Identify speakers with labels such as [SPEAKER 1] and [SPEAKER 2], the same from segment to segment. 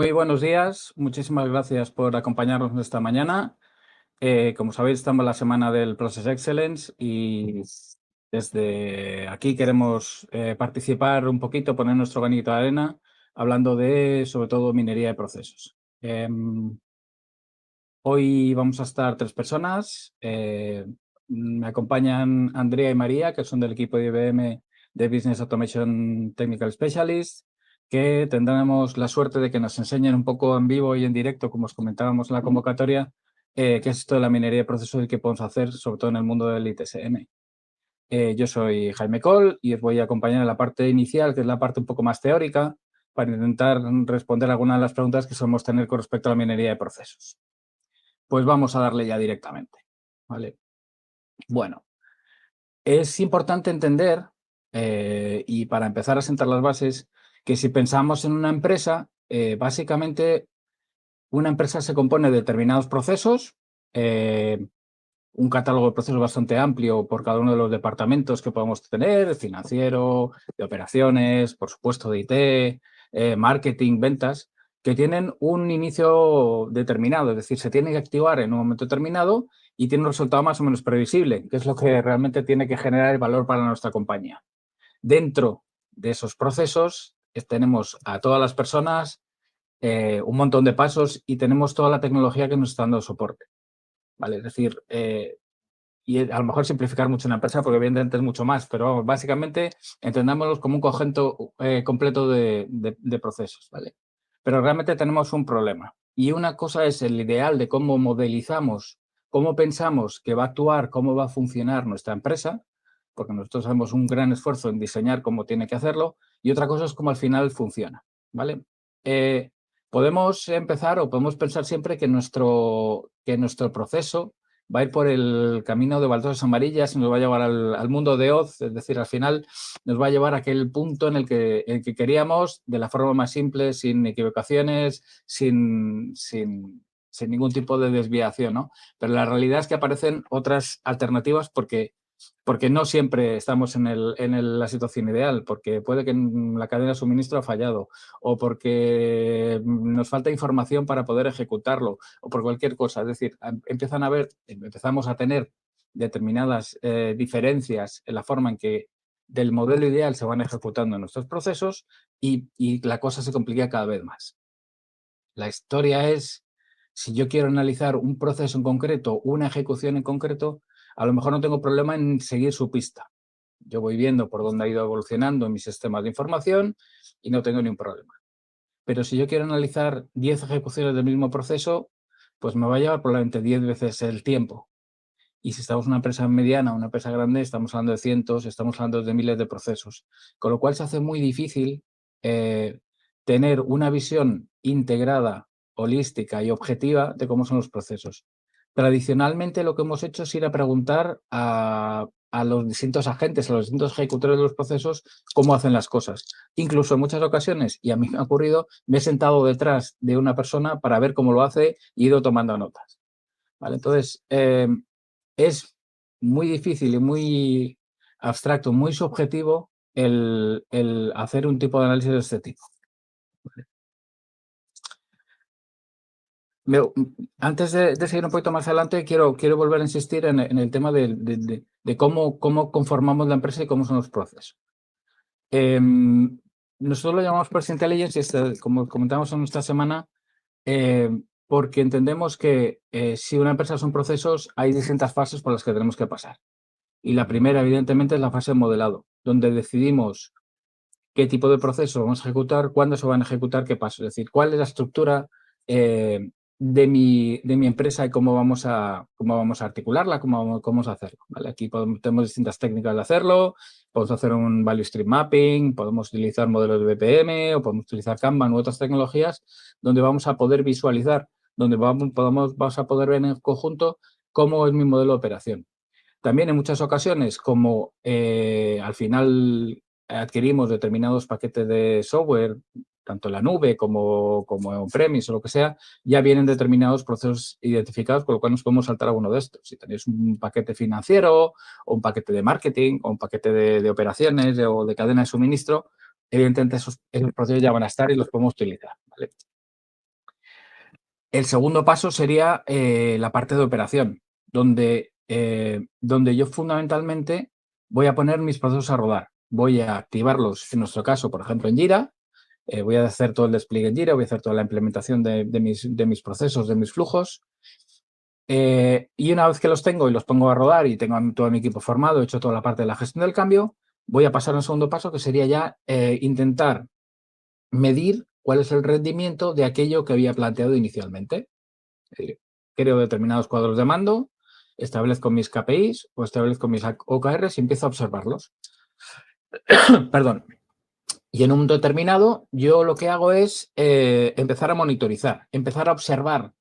[SPEAKER 1] Muy buenos días, muchísimas gracias por acompañarnos esta mañana. Como sabéis, estamos en la semana del Process Excellence y desde aquí queremos participar un poquito, poner nuestro granito de arena, hablando de, sobre todo, minería de procesos. Hoy vamos a estar 3 personas. Me acompañan Andrea y María, que son del equipo de IBM de Business Automation Technical Specialist, que tendremos la suerte de que nos enseñen un poco en vivo y en directo, como os comentábamos en la convocatoria, qué es esto de la minería de procesos y qué podemos hacer, sobre todo en el mundo del ITSM. Yo soy Jaime Coll y os voy a acompañar en la parte inicial, que es la parte un poco más teórica, para intentar responder algunas de las preguntas que solemos tener con respecto a la minería de procesos. Pues vamos a darle ya directamente, ¿vale? Bueno, es importante entender, y para empezar a sentar las bases, que si pensamos en una empresa, básicamente una empresa se compone de determinados procesos, un catálogo de procesos bastante amplio por cada uno de los departamentos que podemos tener, financiero, de operaciones, por supuesto de IT, marketing, ventas, que tienen un inicio determinado, es decir, se tiene que activar en un momento determinado y tiene un resultado más o menos previsible, que es lo que realmente tiene que generar el valor para nuestra compañía. Dentro de esos procesos tenemos a todas las personas, un montón de pasos y tenemos toda la tecnología que nos está dando soporte. ¿Vale? Es decir, y a lo mejor simplificar mucho una empresa porque evidentemente es mucho más, pero vamos, básicamente entendámoslos como un conjunto completo de procesos, ¿vale? Pero realmente tenemos un problema. Y una cosa es el ideal de cómo modelizamos, cómo pensamos que va a actuar, cómo va a funcionar nuestra empresa, porque nosotros hacemos un gran esfuerzo en diseñar cómo tiene que hacerlo, y otra cosa es cómo al final funciona, ¿vale? Podemos empezar o podemos pensar siempre que nuestro proceso va a ir por el camino de baldosas amarillas y nos va a llevar al mundo de Oz, es decir, al final nos va a llevar a aquel punto en el que queríamos, de la forma más simple, sin equivocaciones, sin ningún tipo de desviación, ¿no? Pero la realidad es que aparecen otras alternativas porque no siempre estamos en la situación ideal, porque puede que la cadena de suministro ha fallado o porque nos falta información para poder ejecutarlo o por cualquier cosa. Es decir, empezamos a tener determinadas diferencias en la forma en que del modelo ideal se van ejecutando nuestros procesos y la cosa se complica cada vez más. La historia es, si yo quiero analizar un proceso en concreto, una ejecución en concreto, a lo mejor no tengo problema en seguir su pista. Yo voy viendo por dónde ha ido evolucionando mi sistema de información y no tengo ningún problema. Pero si yo quiero analizar 10 ejecuciones del mismo proceso, pues me va a llevar probablemente 10 veces el tiempo. Y si estamos en una empresa mediana o una empresa grande, estamos hablando de cientos, estamos hablando de miles de procesos. Con lo cual se hace muy difícil tener una visión integrada, holística y objetiva de cómo son los procesos. Tradicionalmente lo que hemos hecho es ir a preguntar a los distintos agentes, a los distintos ejecutores de los procesos, cómo hacen las cosas. Incluso en muchas ocasiones, y a mí me ha ocurrido, me he sentado detrás de una persona para ver cómo lo hace y he ido tomando notas. ¿Vale? Entonces, es muy difícil y muy abstracto, muy subjetivo el hacer un tipo de análisis de este tipo. Antes de seguir un poquito más adelante, quiero volver a insistir en el tema de cómo conformamos la empresa y cómo son los procesos. Nosotros lo llamamos Process Intelligence y como comentamos en nuestra semana, porque entendemos que si una empresa son procesos, hay distintas fases por las que tenemos que pasar. Y la primera, evidentemente, es la fase de modelado, donde decidimos qué tipo de proceso vamos a ejecutar, cuándo se van a ejecutar, qué paso. Es decir, cuál es la estructura de mi empresa y cómo vamos a articularla, cómo vamos a hacerlo. ¿Vale? Aquí tenemos distintas técnicas de hacerlo. Podemos hacer un Value Stream Mapping, podemos utilizar modelos de BPM o podemos utilizar Kanban u otras tecnologías donde vamos a poder visualizar, donde vamos a poder ver en conjunto cómo es mi modelo de operación. También en muchas ocasiones, como al final adquirimos determinados paquetes de software, tanto en la nube como en on-premise o lo que sea, ya vienen determinados procesos identificados, con lo cual nos podemos saltar a uno de estos. Si tenéis un paquete financiero o un paquete de marketing o un paquete de operaciones o de cadena de suministro, evidentemente esos procesos ya van a estar y los podemos utilizar. ¿Vale? El segundo paso sería la parte de operación, donde yo fundamentalmente voy a poner mis procesos a rodar. Voy a activarlos, en nuestro caso, por ejemplo, en Jira. Voy a hacer todo el despliegue en Jira, voy a hacer toda la implementación de mis procesos, de mis flujos. Y una vez que los tengo y los pongo a rodar y tengo todo mi equipo formado, he hecho toda la parte de la gestión del cambio, voy a pasar al segundo paso, que sería ya intentar medir cuál es el rendimiento de aquello que había planteado inicialmente. Creo determinados cuadros de mando, establezco mis KPIs o establezco mis OKRs y empiezo a observarlos. Perdón. Y en un momento determinado, yo lo que hago es empezar a monitorizar, empezar a observar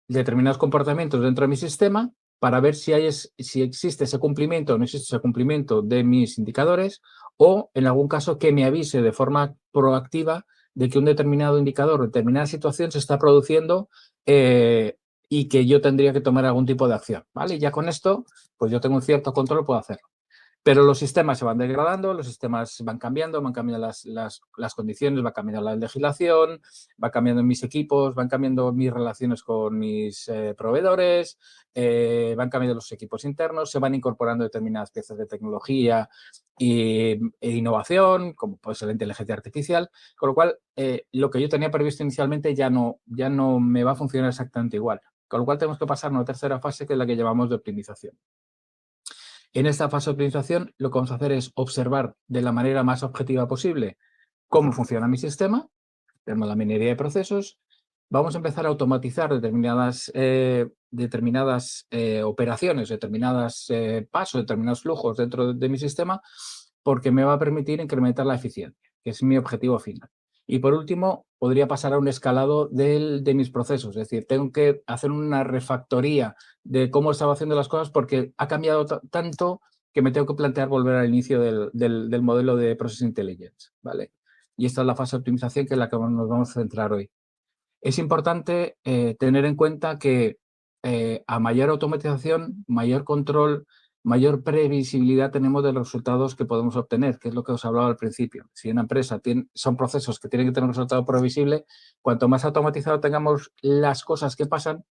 [SPEAKER 1] determinados comportamientos dentro de mi sistema para ver si existe ese cumplimiento o no existe ese cumplimiento de mis indicadores, o en algún caso que me avise de forma proactiva de que un determinado indicador o determinada situación se está produciendo y que yo tendría que tomar algún tipo de acción, ¿vale? Y ya con esto, pues yo tengo un cierto control, puedo hacerlo. Pero los sistemas se van degradando, los sistemas van cambiando las condiciones, va cambiando la legislación, va cambiando mis equipos, van cambiando mis relaciones con mis proveedores, van cambiando los equipos internos, se van incorporando determinadas piezas de tecnología e innovación, como puede ser la inteligencia artificial, con lo cual lo que yo tenía previsto inicialmente ya no me va a funcionar exactamente igual. Con lo cual tenemos que pasar a una tercera fase, que es la que llamamos de optimización. En esta fase de optimización, lo que vamos a hacer es observar de la manera más objetiva posible cómo funciona mi sistema, tenemos la minería de procesos, vamos a empezar a automatizar determinadas operaciones, determinados pasos, determinados flujos dentro de mi sistema, porque me va a permitir incrementar la eficiencia, que es mi objetivo final. Y por último, podría pasar a un escalado de mis procesos, es decir, tengo que hacer una refactoría de cómo estaba haciendo las cosas porque ha cambiado tanto que me tengo que plantear volver al inicio del modelo de Process Intelligence, ¿vale? Y esta es la fase de optimización, que es la que nos vamos a centrar hoy. Es importante tener en cuenta que a mayor automatización, mayor control, mayor previsibilidad tenemos de los resultados que podemos obtener, que es lo que os hablaba al principio. Si una empresa son procesos que tienen que tener un resultado previsible, cuanto más automatizado tengamos las cosas que pasan,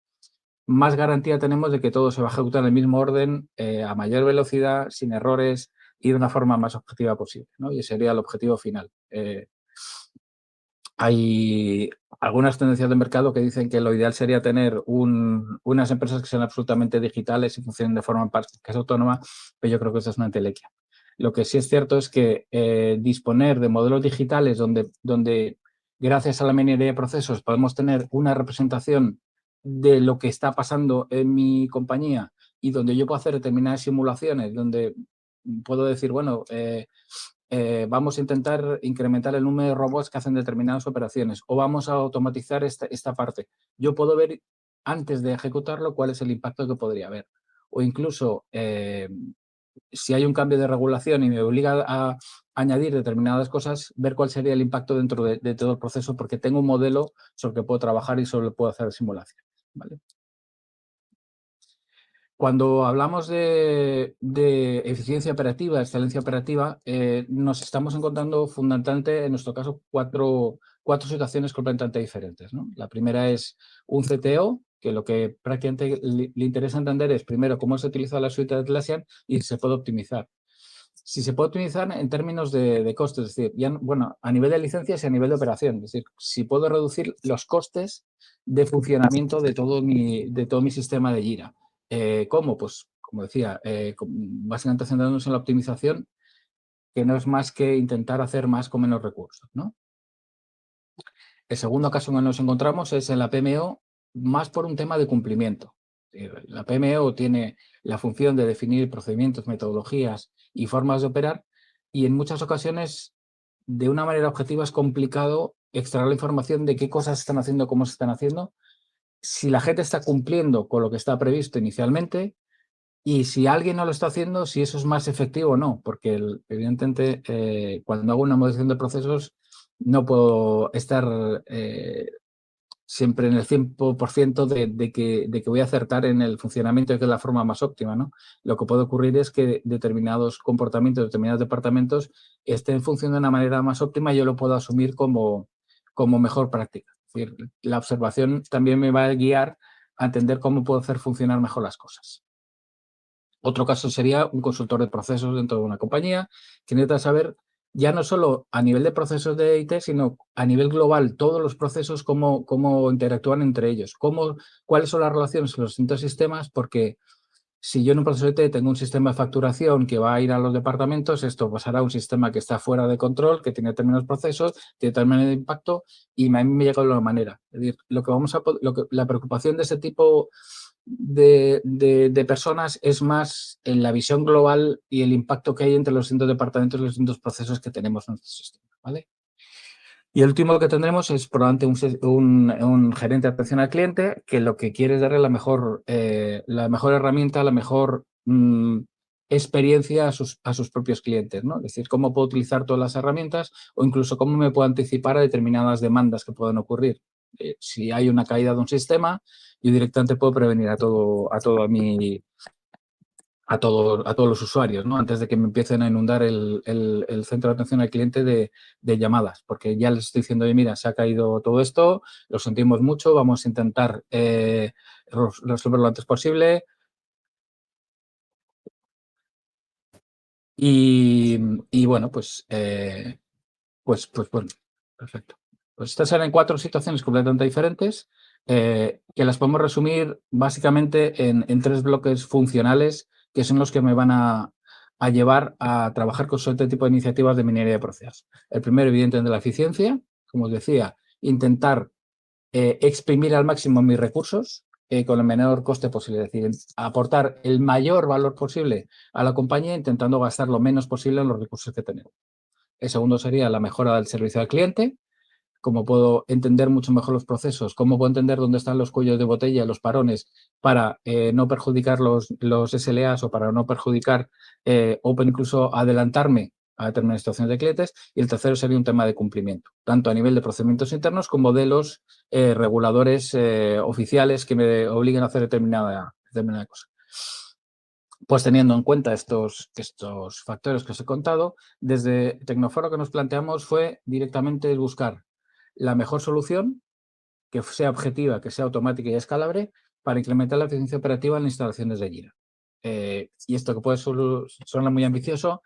[SPEAKER 1] más garantía tenemos de que todo se va a ejecutar en el mismo orden, a mayor velocidad, sin errores y de una forma más objetiva posible, ¿no? Y ese sería el objetivo final. Hay algunas tendencias de mercado que dicen que lo ideal sería tener unas empresas que sean absolutamente digitales y funcionen de forma que es autónoma, pero yo creo que eso es una entelequia. Lo que sí es cierto es que disponer de modelos digitales donde gracias a la minería de procesos podemos tener una representación de lo que está pasando en mi compañía y donde yo puedo hacer determinadas simulaciones, donde puedo decir, bueno, vamos a intentar incrementar el número de robots que hacen determinadas operaciones o vamos a automatizar esta parte. Yo puedo ver antes de ejecutarlo cuál es el impacto que podría haber. O incluso, si hay un cambio de regulación y me obliga a añadir determinadas cosas, ver cuál sería el impacto dentro de todo el proceso, porque tengo un modelo sobre el que puedo trabajar y sobre el que puedo hacer simulación, ¿vale? Cuando hablamos de eficiencia operativa, excelencia operativa, nos estamos encontrando fundamentalmente, en nuestro caso, cuatro situaciones completamente diferentes, ¿no? La primera es un CTO, que lo que prácticamente le interesa entender es, primero, cómo se utiliza la suite de Atlassian y si se puede optimizar. Si se puede optimizar en términos de costes, es decir, ya, bueno, a nivel de licencias y a nivel de operación, es decir, si puedo reducir los costes de funcionamiento de todo mi sistema de Jira. ¿Cómo? Pues, como decía, básicamente centrándonos en la optimización, que no es más que intentar hacer más con menos recursos, ¿no? El segundo caso en el que nos encontramos es en la PMO, más por un tema de cumplimiento. La PMO tiene la función de definir procedimientos, metodologías y formas de operar, y en muchas ocasiones, de una manera objetiva, es complicado extraer la información de qué cosas están haciendo, cómo se están haciendo, si la gente está cumpliendo con lo que está previsto inicialmente y si alguien no lo está haciendo, si eso es más efectivo o no, porque evidentemente cuando hago una modificación de procesos no puedo estar siempre en el 100% de que voy a acertar en el funcionamiento de que es la forma más óptima, ¿no? Lo que puede ocurrir es que determinados comportamientos, determinados departamentos estén funcionando de una manera más óptima y yo lo puedo asumir como mejor práctica. decir, la observación también me va a guiar a entender cómo puedo hacer funcionar mejor las cosas. Otro caso sería un consultor de procesos dentro de una compañía que necesita saber ya no solo a nivel de procesos de IT, sino a nivel global, todos los procesos, cómo interactúan entre ellos, cuáles son las relaciones en los distintos sistemas, porque si yo en un proceso de IT tengo un sistema de facturación que va a ir a los departamentos, esto pasará a un sistema que está fuera de control, que tiene determinados procesos, tiene determinado impacto y a mí me llega de una manera. Es decir, la preocupación de ese tipo de personas es más en la visión global y el impacto que hay entre los distintos departamentos y los distintos procesos que tenemos en nuestro sistema, ¿vale? Y el último que tendremos es probablemente un gerente de atención al cliente que lo que quiere es darle la mejor herramienta, la mejor experiencia a sus propios clientes, ¿no? Es decir, cómo puedo utilizar todas las herramientas o incluso cómo me puedo anticipar a determinadas demandas que puedan ocurrir. Si hay una caída de un sistema, yo directamente puedo prevenir a todos los usuarios, ¿no? Antes de que me empiecen a inundar el centro de atención al cliente de llamadas, porque ya les estoy diciendo, oye, mira, se ha caído todo esto, lo sentimos mucho, vamos a intentar resolverlo lo antes posible. Y bueno, bueno, perfecto. Pues estas eran 4 situaciones completamente diferentes que las podemos resumir básicamente en 3 bloques funcionales que son los que me van a llevar a trabajar con este tipo de iniciativas de minería de procesos. El primero, evidentemente, la eficiencia. Como os decía, intentar exprimir al máximo mis recursos con el menor coste posible. Es decir, aportar el mayor valor posible a la compañía intentando gastar lo menos posible en los recursos que tenemos. El segundo sería la mejora del servicio al cliente, cómo puedo entender mucho mejor los procesos, cómo puedo entender dónde están los cuellos de botella, los parones, para no perjudicar los SLAs o para no perjudicar o incluso adelantarme a determinadas situaciones de clientes. Y el tercero sería un tema de cumplimiento, tanto a nivel de procedimientos internos como de los reguladores oficiales que me obliguen a hacer determinada cosa. Pues teniendo en cuenta estos factores que os he contado, desde Tecnoforo que nos planteamos fue directamente buscar la mejor solución, que sea objetiva, que sea automática y escalable, para incrementar la eficiencia operativa en las instalaciones de Jira. Y esto que puede sonar muy ambicioso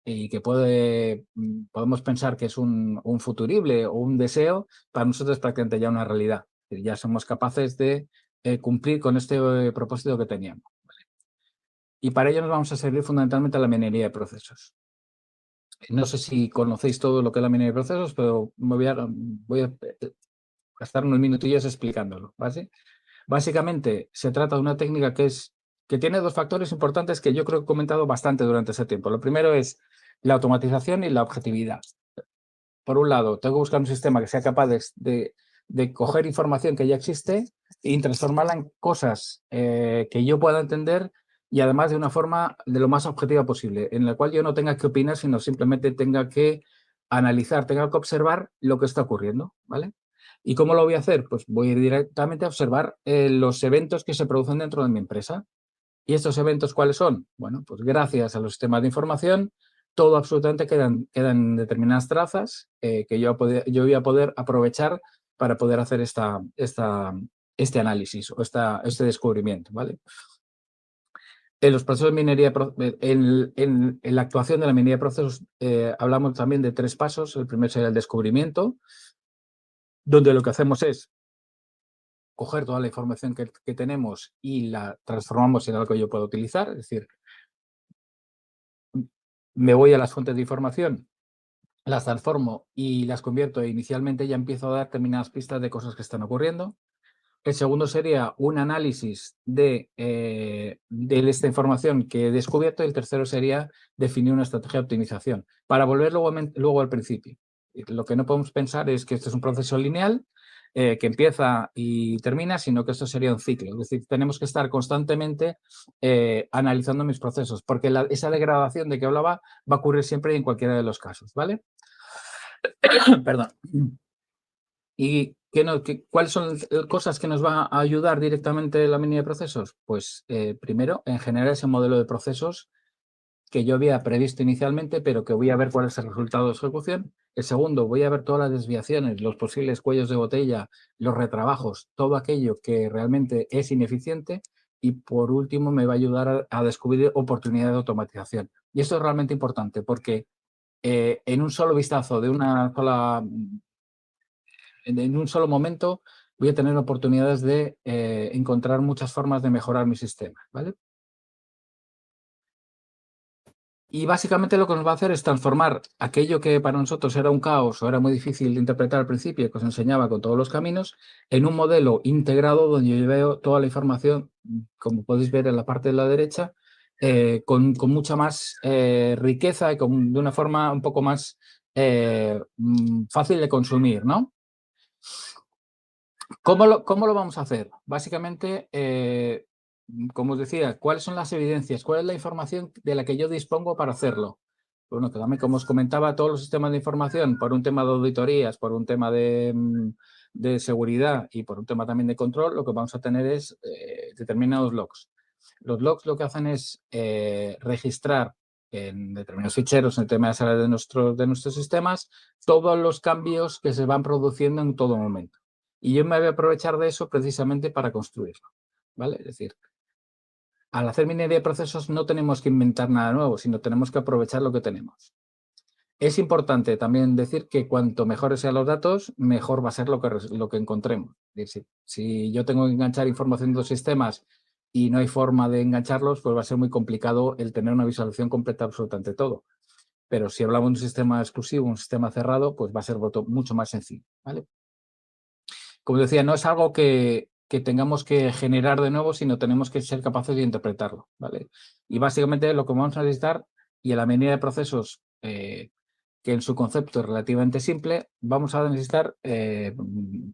[SPEAKER 1] y que podemos pensar que es un futurible o un deseo, para nosotros es prácticamente ya una realidad. Ya somos capaces de cumplir con este propósito que teníamos. Y para ello nos vamos a servir fundamentalmente a la minería de procesos. No sé si conocéis todo lo que es la minería de procesos, pero voy a gastar unos minutillos explicándolo, ¿vale? Básicamente, se trata de una técnica que tiene 2 factores importantes que yo creo que he comentado bastante durante ese tiempo. Lo primero es la automatización y la objetividad. Por un lado, tengo que buscar un sistema que sea capaz de coger información que ya existe y transformarla en cosas que yo pueda entender y además de una forma de lo más objetiva posible, en la cual yo no tenga que opinar, sino simplemente tenga que analizar, tenga que observar lo que está ocurriendo, ¿vale? ¿Y cómo lo voy a hacer? Pues voy a ir directamente a observar los eventos que se producen dentro de mi empresa. ¿Y estos eventos cuáles son? Bueno, pues gracias a los sistemas de información, todo absolutamente quedan determinadas trazas que yo voy a poder aprovechar para poder hacer este análisis o este descubrimiento, ¿vale? En los procesos de minería, en la actuación de la minería de procesos, hablamos también de 3 pasos. El primero sería el descubrimiento, donde lo que hacemos es coger toda la información que tenemos y la transformamos en algo que yo pueda utilizar, es decir, me voy a las fuentes de información, las transformo y las convierto e inicialmente ya empiezo a dar determinadas pistas de cosas que están ocurriendo. El segundo sería un análisis de esta información que he descubierto. Y el tercero sería definir una estrategia de optimización para volver luego al principio. Lo que no podemos pensar es que esto es un proceso lineal que empieza y termina, sino que esto sería un ciclo. Es decir, tenemos que estar constantemente analizando mis procesos, porque esa degradación de que hablaba va a ocurrir siempre y en cualquiera de los casos, ¿vale? Perdón. ¿Y cuáles son cosas que nos van a ayudar directamente en la minería de procesos? Pues primero, en generar ese modelo de procesos que yo había previsto inicialmente, pero que voy a ver cuál es el resultado de ejecución. El segundo, voy a ver todas las desviaciones, los posibles cuellos de botella, los retrabajos, todo aquello que realmente es ineficiente. Y por último, me va a ayudar a descubrir oportunidades de automatización. Y esto es realmente importante porque en un solo vistazo, en un solo momento, voy a tener oportunidades de encontrar muchas formas de mejorar mi sistema, ¿vale? Y básicamente lo que nos va a hacer es transformar aquello que para nosotros era un caos o era muy difícil de interpretar al principio, que os enseñaba con todos los caminos, en un modelo integrado donde yo veo toda la información, como podéis ver en la parte de la derecha, con mucha más riqueza y de una forma un poco más fácil de consumir, ¿no? ¿Cómo lo vamos a hacer? Básicamente, como os decía, ¿cuáles son las evidencias? ¿Cuál es la información de la que yo dispongo para hacerlo? Bueno, que también, como os comentaba, todos los sistemas de información, por un tema de auditorías, por un tema de seguridad y por un tema también de control, lo que vamos a tener es determinados logs. Los logs lo que hacen es registrar en determinados ficheros, en determinadas áreas de nuestros sistemas, todos los cambios que se van produciendo en todo momento. Y yo me voy a aprovechar de eso precisamente para construirlo, ¿vale? Es decir, al hacer minería de procesos no tenemos que inventar nada nuevo, sino tenemos que aprovechar lo que tenemos. Es importante también decir que cuanto mejores sean los datos, mejor va a ser lo que encontremos. Es decir, si yo tengo que enganchar información de los sistemas y no hay forma de engancharlos, pues va a ser muy complicado el tener una visualización completa de absolutamente todo. Pero si hablamos de un sistema exclusivo, un sistema cerrado, pues va a ser mucho más sencillo, ¿vale? Como decía, no es algo que tengamos que generar de nuevo, sino tenemos que ser capaces de interpretarlo, ¿vale? Y básicamente lo que vamos a necesitar, y en la medida de procesos que en su concepto es relativamente simple, vamos a necesitar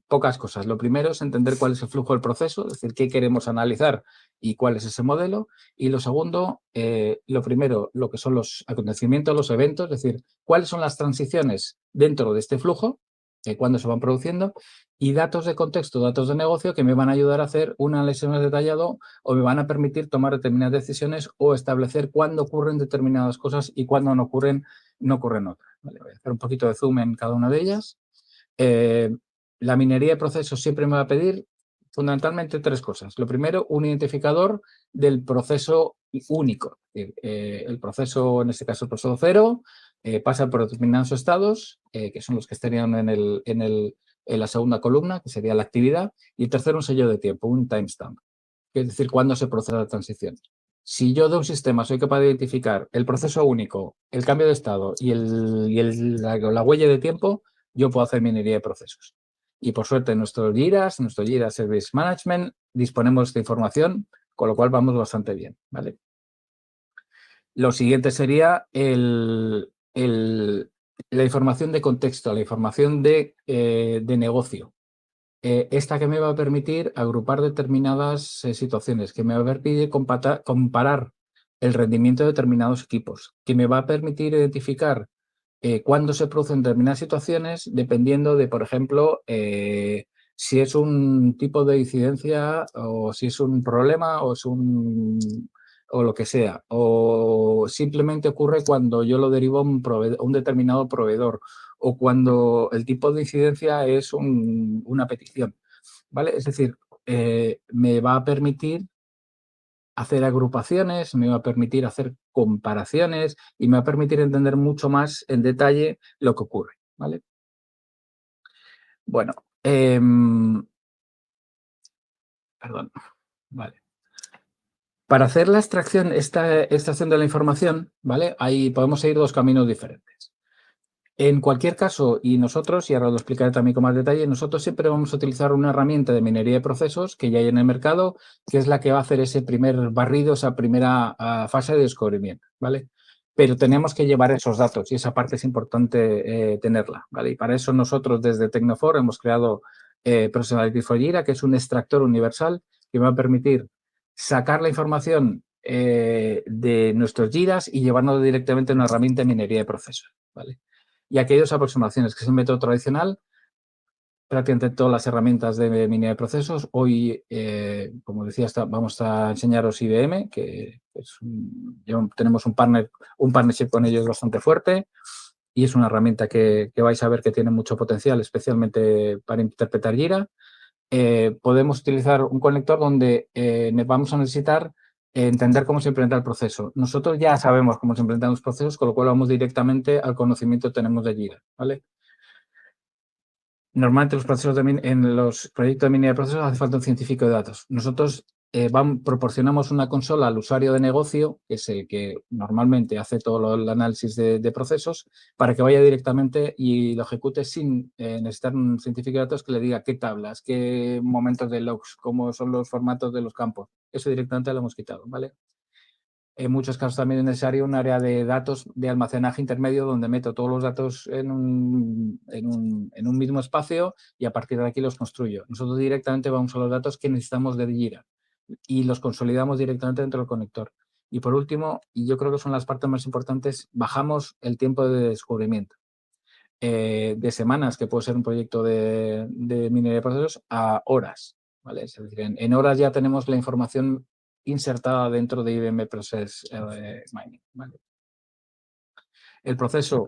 [SPEAKER 1] pocas cosas. Lo primero es entender cuál es el flujo del proceso, es decir, qué queremos analizar y cuál es ese modelo. Y lo segundo, lo primero, lo que son los acontecimientos, los eventos, es decir, cuáles son las transiciones dentro de este flujo, cuándo se van produciendo, y datos de contexto, datos de negocio que me van a ayudar a hacer un análisis más detallado o me van a permitir tomar determinadas decisiones o establecer cuándo ocurren determinadas cosas y cuándo no ocurren otras. Vale, voy a hacer un poquito de zoom en cada una de ellas. La minería de procesos siempre me va a pedir fundamentalmente tres cosas. Lo primero, un identificador del proceso único. El proceso, en este caso el proceso cero, pasa por determinados estados, que son los que estarían en la segunda columna, que sería la actividad, y el tercero, un sello de tiempo, un timestamp, que es decir, cuándo se procesa la transición. Si yo de un sistema soy capaz de identificar el proceso único, el cambio de estado y la huella de tiempo, yo puedo hacer minería de procesos. Y por suerte en nuestro Jira Service Management, disponemos de esta información, con lo cual vamos bastante bien, ¿vale? Lo siguiente sería la información de contexto, la información de negocio. Esta que me va a permitir agrupar determinadas situaciones, que me va a permitir comparar el rendimiento de determinados equipos, que me va a permitir identificar cuándo se producen determinadas situaciones, dependiendo de, por ejemplo, si es un tipo de incidencia o si es un problema o lo que sea, o simplemente ocurre cuando yo lo derivo a un determinado proveedor o cuando el tipo de incidencia es una petición, ¿vale? Es decir, me va a permitir hacer agrupaciones, me va a permitir hacer comparaciones y me va a permitir entender mucho más en detalle lo que ocurre, ¿vale? Bueno, perdón, vale. Para hacer la extracción, esta extracción de la información, ¿vale? Ahí podemos seguir dos caminos diferentes. En cualquier caso, y nosotros, y ahora lo explicaré también con más detalle, nosotros siempre vamos a utilizar una herramienta de minería de procesos que ya hay en el mercado, que es la que va a hacer ese primer barrido, esa primera fase de descubrimiento, ¿vale? Pero tenemos que llevar esos datos y esa parte es importante tenerla, ¿vale? Y para eso nosotros desde Tecnofor hemos creado Personality for Jira, que es un extractor universal que me va a permitir sacar la información de nuestros Jiras y llevarnos directamente a una herramienta de minería de procesos, ¿vale? Y aquí hay dos aproximaciones, que es el método tradicional, prácticamente todas las herramientas de minería de procesos. Hoy, como decía, vamos a enseñaros IBM, que tenemos un partnership con ellos bastante fuerte. y es una herramienta que vais a ver que tiene mucho potencial, especialmente para interpretar Jira. Podemos utilizar un conector donde vamos a necesitar entender cómo se implementa el proceso. Nosotros ya sabemos cómo se implementan los procesos, con lo cual vamos directamente al conocimiento que tenemos de Jira, ¿vale? Normalmente en los proyectos de minería de procesos hace falta un científico de datos. Nosotros proporcionamos una consola al usuario de negocio, que normalmente hace todo el análisis de procesos, para que vaya directamente y lo ejecute sin necesitar un científico de datos que le diga qué tablas, qué momentos de logs, cómo son los formatos de los campos. Eso directamente lo hemos quitado, ¿vale? En muchos casos también es necesario un área de datos de almacenaje intermedio donde meto todos los datos en un mismo espacio y a partir de aquí los construyo. Nosotros directamente vamos a los datos que necesitamos de Jira y los consolidamos directamente dentro del conector. Y por último, y yo creo que son las partes más importantes, bajamos el tiempo de descubrimiento. De semanas, que puede ser un proyecto de minería de procesos, a horas, ¿vale? Es decir, en horas ya tenemos la información insertada dentro de IBM Process Mining, ¿vale? El proceso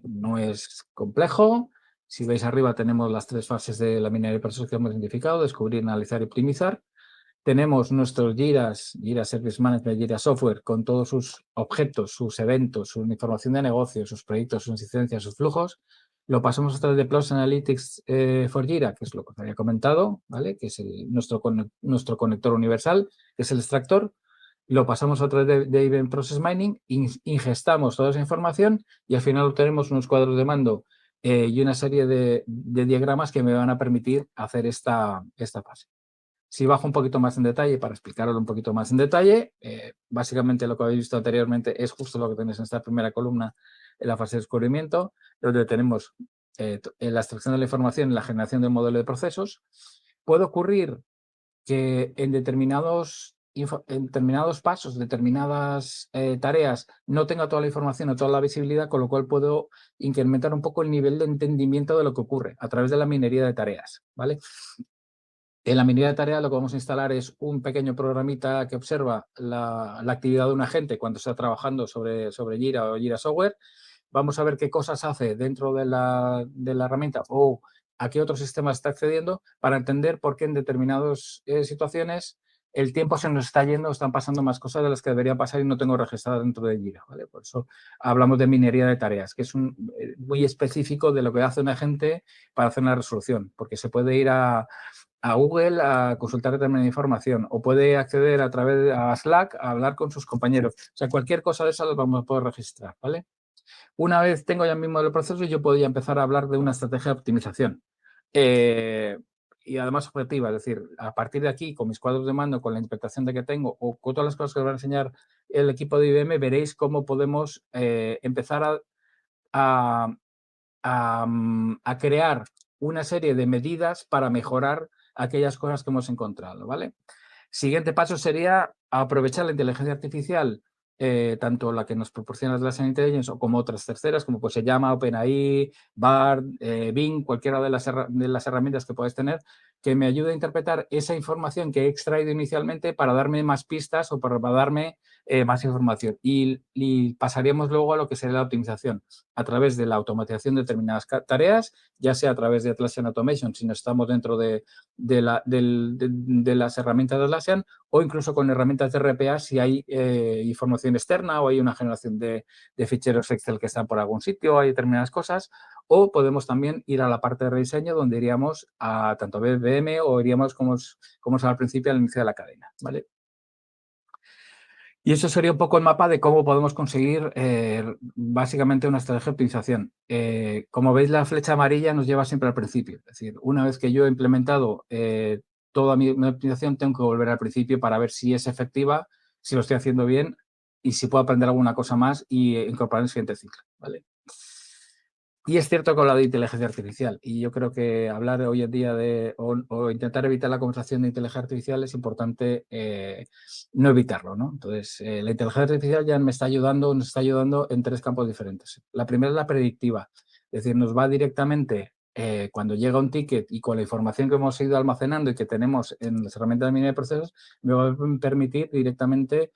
[SPEAKER 1] no es complejo. Si veis arriba tenemos las 3 fases de la minería de procesos que hemos identificado: descubrir, analizar y optimizar. Tenemos nuestros Jira Service Management, Jira Software, con todos sus objetos, sus eventos, su información de negocio, sus proyectos, sus incidencias, sus flujos. Lo pasamos a través de Plus Analytics for Jira, que es lo que os había comentado, ¿vale? Que es nuestro conector universal, que es el extractor. Lo pasamos a través de IBM Process Mining, ingestamos toda esa información y al final obtenemos unos cuadros de mando y una serie de diagramas que me van a permitir hacer esta fase. Si bajo un poquito más en detalle, para explicarlo un poquito más en detalle, básicamente lo que habéis visto anteriormente es justo lo que tenéis en esta primera columna, en la fase de descubrimiento, donde tenemos la extracción de la información y la generación del modelo de procesos. Puede ocurrir que en determinados pasos, determinadas tareas, no tenga toda la información o toda la visibilidad, con lo cual puedo incrementar un poco el nivel de entendimiento de lo que ocurre a través de la minería de tareas, ¿vale? En la minería de tareas lo que vamos a instalar es un pequeño programita que observa la actividad de un agente cuando está trabajando sobre Jira o Jira Software. Vamos a ver qué cosas hace dentro de la herramienta o a qué otro sistema está accediendo para entender por qué en determinadas situaciones el tiempo se nos está yendo, están pasando más cosas de las que deberían pasar y no tengo registrado dentro de Jira, ¿vale? Por eso hablamos de minería de tareas, que es muy específico de lo que hace un agente para hacer una resolución, porque se puede ir a Google a consultar determinada información o puede acceder a través de Slack a hablar con sus compañeros. O sea, cualquier cosa de esas lo vamos a poder registrar, ¿vale? Una vez tengo ya mismo el proceso, yo podría empezar a hablar de una estrategia de optimización. Y además objetiva, es decir, a partir de aquí, con mis cuadros de mando, con la interpretación de que tengo o con todas las cosas que os va a enseñar el equipo de IBM, veréis cómo podemos empezar a crear una serie de medidas para mejorar aquellas cosas que hemos encontrado, ¿vale? Siguiente paso sería aprovechar la inteligencia artificial, tanto la que nos proporciona Atlassian Intelligence o como otras terceras, como pues se llama OpenAI, Bard, Bing, cualquiera de las herramientas que puedes tener, que me ayude a interpretar esa información que he extraído inicialmente para darme más pistas o para darme más información. Y pasaríamos luego a lo que sería la optimización, a través de la automatización de determinadas tareas, ya sea a través de Atlassian Automation, si no estamos dentro de las herramientas de Atlassian, o incluso con herramientas de RPA si hay información externa o hay una generación de ficheros Excel que están por algún sitio, hay determinadas cosas, o podemos también ir a la parte de rediseño donde iríamos a tanto BPM o iríamos, como os al principio, al inicio de la cadena, ¿vale? Y eso sería un poco el mapa de cómo podemos conseguir básicamente una estrategia de optimización. Como veis, la flecha amarilla nos lleva siempre al principio. Es decir, una vez que yo he implementado toda mi optimización, tengo que volver al principio para ver si es efectiva, si lo estoy haciendo bien y si puedo aprender alguna cosa más y incorporar en el siguiente ciclo, ¿vale? Y es cierto con la de inteligencia artificial. Y yo creo que hablar hoy en día o intentar evitar la conversación de inteligencia artificial es importante no evitarlo, ¿no? Entonces, la inteligencia artificial ya nos está ayudando en 3 campos diferentes. La primera es la predictiva. Es decir, nos va directamente, cuando llega un ticket y con la información que hemos ido almacenando y que tenemos en las herramientas de minería de procesos, me va a permitir directamente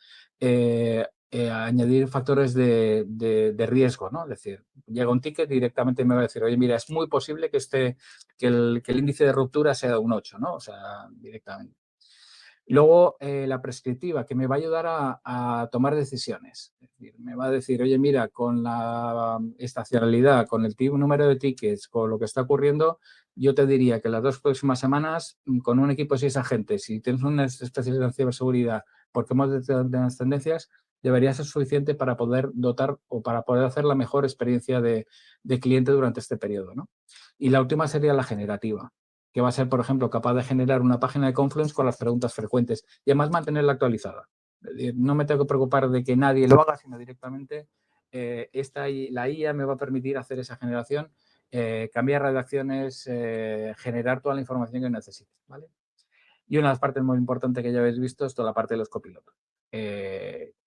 [SPEAKER 1] añadir factores de riesgo, ¿no? Es decir, llega un ticket, directamente me va a decir, oye, mira, es muy posible que el índice de ruptura sea un 8, ¿no? O sea, directamente. Luego, la prescriptiva, que me va a ayudar a tomar decisiones. Es decir, me va a decir, oye, mira, con la estacionalidad, con el número de tickets, con lo que está ocurriendo, yo te diría que las 2 próximas semanas, con un equipo de 6 agentes, si tienes una especialidad en ciberseguridad, porque hemos detectado las tendencias, debería ser suficiente para poder dotar o para poder hacer la mejor experiencia de cliente durante este periodo, ¿no? Y la última sería la generativa, que va a ser, por ejemplo, capaz de generar una página de Confluence con las preguntas frecuentes y además mantenerla actualizada. Es decir, no me tengo que preocupar de que nadie lo haga, sino directamente la IA me va a permitir hacer esa generación, cambiar redacciones, generar toda la información que necesite, ¿vale? Y una de las partes muy importantes que ya habéis visto es toda la parte de los copilotos.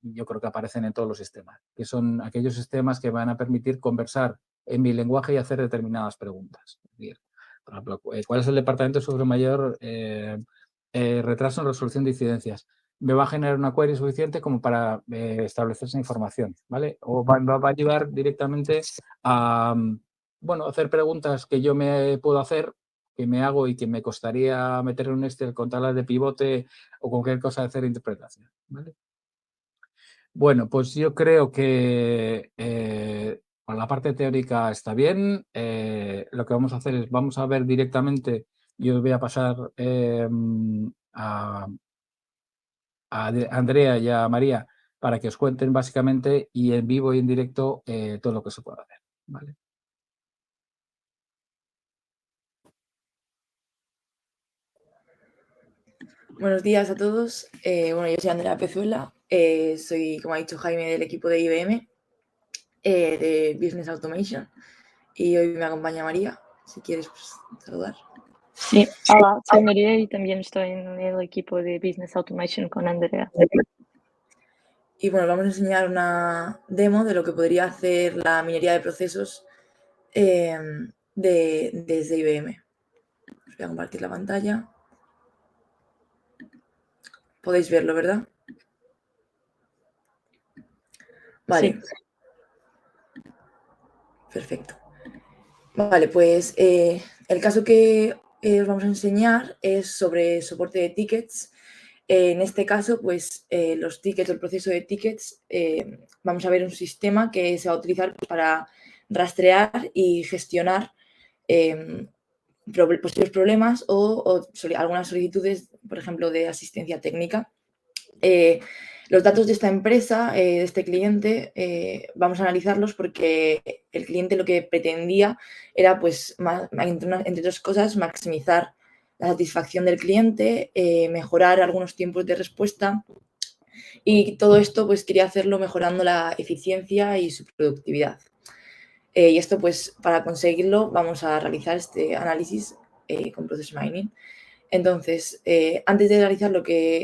[SPEAKER 1] Yo creo que aparecen en todos los sistemas, que son aquellos sistemas que van a permitir conversar en mi lenguaje y hacer determinadas preguntas. Es decir, por ejemplo, ¿cuál es el departamento sobre mayor retraso en resolución de incidencias? Me va a generar una query suficiente como para establecer esa información, ¿vale? O va a ayudar directamente a, bueno, hacer preguntas que yo me puedo hacer, que me hago y que me costaría meter en un Excel con tablas de pivote o cualquier cosa de hacer interpretación, ¿vale? Bueno, pues yo creo que por la parte teórica está bien. Lo que vamos a hacer es, vamos a ver directamente, yo voy a pasar a Andrea y a María para que os cuenten básicamente y en vivo y en directo todo lo que se puede hacer, ¿vale?
[SPEAKER 2] Buenos días a todos. Bueno, yo soy Andrea Pezuela, soy, como ha dicho Jaime, del equipo de IBM, de Business Automation, y hoy me acompaña María, si quieres pues, saludar.
[SPEAKER 3] Sí, hola, soy María y también estoy en el equipo de Business Automation con Andrea.
[SPEAKER 2] Y bueno, vamos a enseñar una demo de lo que podría hacer la minería de procesos desde IBM. Os voy a compartir la pantalla. Podéis verlo, ¿verdad? Vale. Sí. Perfecto. Vale, pues el caso que os vamos a enseñar es sobre soporte de tickets. En este caso, pues los tickets, el proceso de tickets, vamos a ver un sistema que se va a utilizar para rastrear y gestionar posibles problemas o algunas solicitudes, por ejemplo, de asistencia técnica. Los datos de esta empresa, de este cliente, vamos a analizarlos porque el cliente lo que pretendía era, pues, entre otras cosas, maximizar la satisfacción del cliente, mejorar algunos tiempos de respuesta y todo esto, pues, quería hacerlo mejorando la eficiencia y su productividad. Y esto, pues, para conseguirlo vamos a realizar este análisis con Process Mining. Entonces, antes de realizar